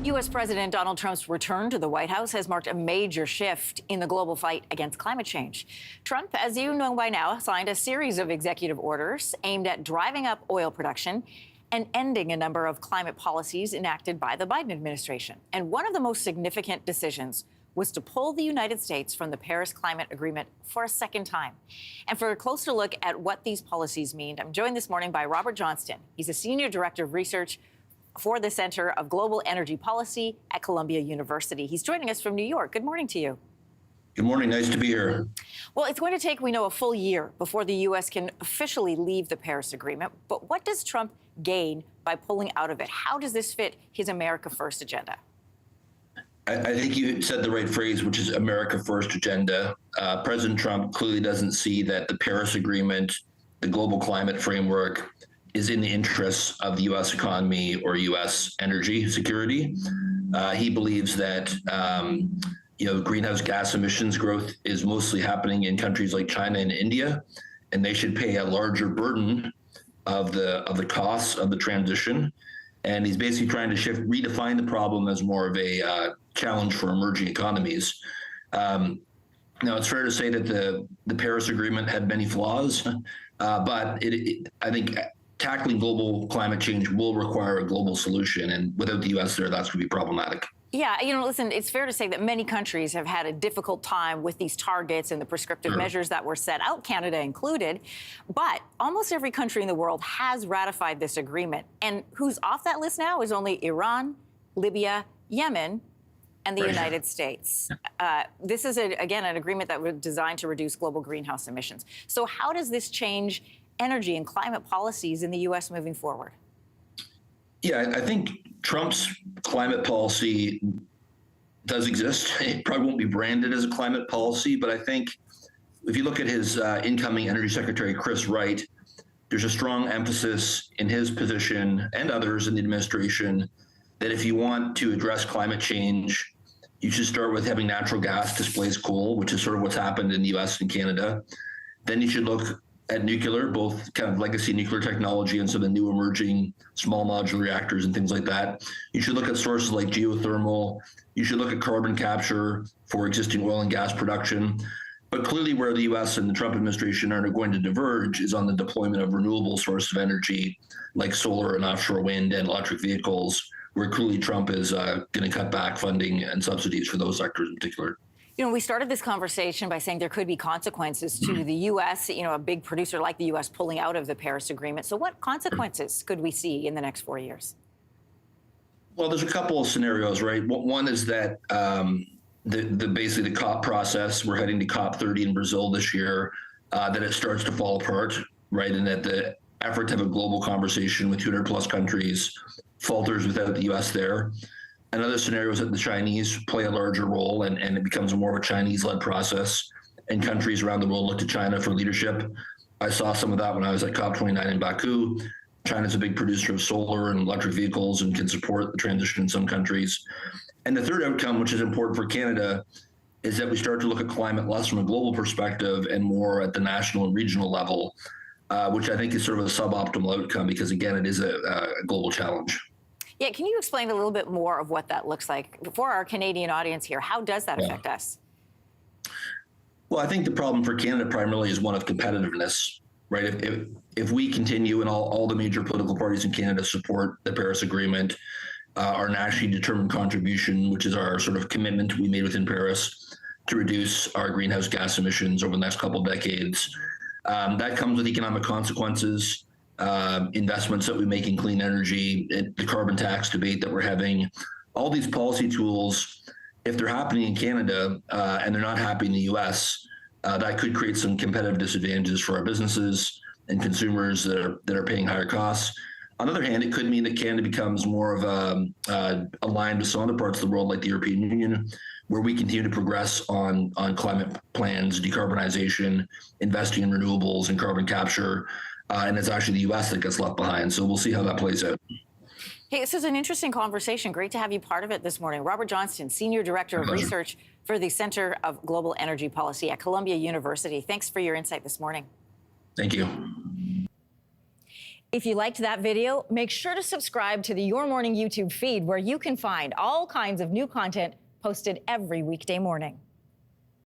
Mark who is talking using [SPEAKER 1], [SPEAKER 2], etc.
[SPEAKER 1] U.S. President Donald Trump's return to the White House has marked a major shift in the global fight against climate change. Trump, as you know by now, signed a series of executive orders aimed at driving up oil production and ending a number of climate policies enacted by the Biden administration. And one of the most significant decisions was to pull the United States from the Paris Climate Agreement for a second time. And for a closer look at what these policies mean, I'm joined this morning by Robert Johnston. He's a senior director of research for the Center of Global Energy Policy at Columbia University. He's joining us from New York. Good morning to you.
[SPEAKER 2] Good morning. Nice to be here.
[SPEAKER 1] Well, it's going to take, we know, a full year before the U.S. can officially leave the Paris Agreement. But what does Trump gain by pulling out of it? How does this fit his America First agenda?
[SPEAKER 2] I think you said the right phrase, which is America First agenda. President Trump clearly doesn't see that the Paris Agreement, the global climate framework, is in the interests of the U.S. economy or U.S. energy security. He believes that greenhouse gas emissions growth is mostly happening in countries like China and India, and they should pay a larger burden of the costs of the transition. And he's basically trying to redefine the problem as more of a challenge for emerging economies. Now, it's fair to say that the Paris Agreement had many flaws, but I think tackling global climate change will require a global solution, and without the U.S. there, that's going to be problematic.
[SPEAKER 1] Yeah, listen, it's fair to say that many countries have had a difficult time with these targets and the prescriptive measures that were set out, Canada included. But almost every country in the world has ratified this agreement. And who's off that list now is only Iran, Libya, Yemen, and the United States. This is, again, an agreement that was designed to reduce global greenhouse emissions. So how does this change energy and climate policies in the U.S. moving forward?
[SPEAKER 2] Yeah, I think Trump's climate policy does exist. It probably won't be branded as a climate policy, but I think if you look at his incoming Energy Secretary, Chris Wright, there's a strong emphasis in his position and others in the administration that if you want to address climate change, you should start with having natural gas displace coal, which is sort of what's happened in the U.S. and Canada. Then you should look at nuclear, both kind of legacy nuclear technology and some of the new emerging small modular reactors and things like that. You should look at sources like geothermal. You should look at carbon capture for existing oil and gas production. But clearly where the U.S. and the Trump administration are going to diverge is on the deployment of renewable sources of energy like solar and offshore wind and electric vehicles, where clearly Trump is going to cut back funding and subsidies for those sectors in particular.
[SPEAKER 1] We started this conversation by saying there could be consequences to the U.S., a big producer like the U.S. pulling out of the Paris Agreement. So what consequences could we see in the next 4 years?
[SPEAKER 2] Well, there's a couple of scenarios, right? One is that basically the COP process, we're heading to COP 30 in Brazil this year, that it starts to fall apart, right? And that the effort to have a global conversation with 200 plus countries falters without the U.S. there. Another scenario is that the Chinese play a larger role and it becomes more of a Chinese-led process, and countries around the world look to China for leadership. I saw some of that when I was at COP29 in Baku. China's a big producer of solar and electric vehicles and can support the transition in some countries. And the third outcome, which is important for Canada, is that we start to look at climate less from a global perspective and more at the national and regional level, which I think is sort of a suboptimal outcome because, again, it is a global challenge.
[SPEAKER 1] Yeah, can you explain a little bit more of what that looks like for our Canadian audience here? How does that affect us?
[SPEAKER 2] Well, I think the problem for Canada primarily is one of competitiveness, right? If we continue and all the major political parties in Canada support the Paris Agreement, our nationally determined contribution, which is our sort of commitment we made within Paris to reduce our greenhouse gas emissions over the next couple of decades, that comes with economic consequences. Investments that we make in clean energy, the carbon tax debate that we're having, all these policy tools, if they're happening in Canada and they're not happening in the U.S., that could create some competitive disadvantages for our businesses and consumers that are paying higher costs. On the other hand, it could mean that Canada becomes more of aligned with some other parts of the world, like the European Union, where we continue to progress on climate plans, decarbonization, investing in renewables and carbon capture. And it's actually the U.S. that gets left behind. So we'll see how that plays out.
[SPEAKER 1] Hey, this is an interesting conversation. Great to have you part of it this morning. Robert Johnston, Senior Director of Research for the Center of Global Energy Policy at Columbia University. Thanks for your insight this morning.
[SPEAKER 2] Thank you.
[SPEAKER 1] If you liked that video, make sure to subscribe to the Your Morning YouTube feed, where you can find all kinds of new content posted every weekday morning.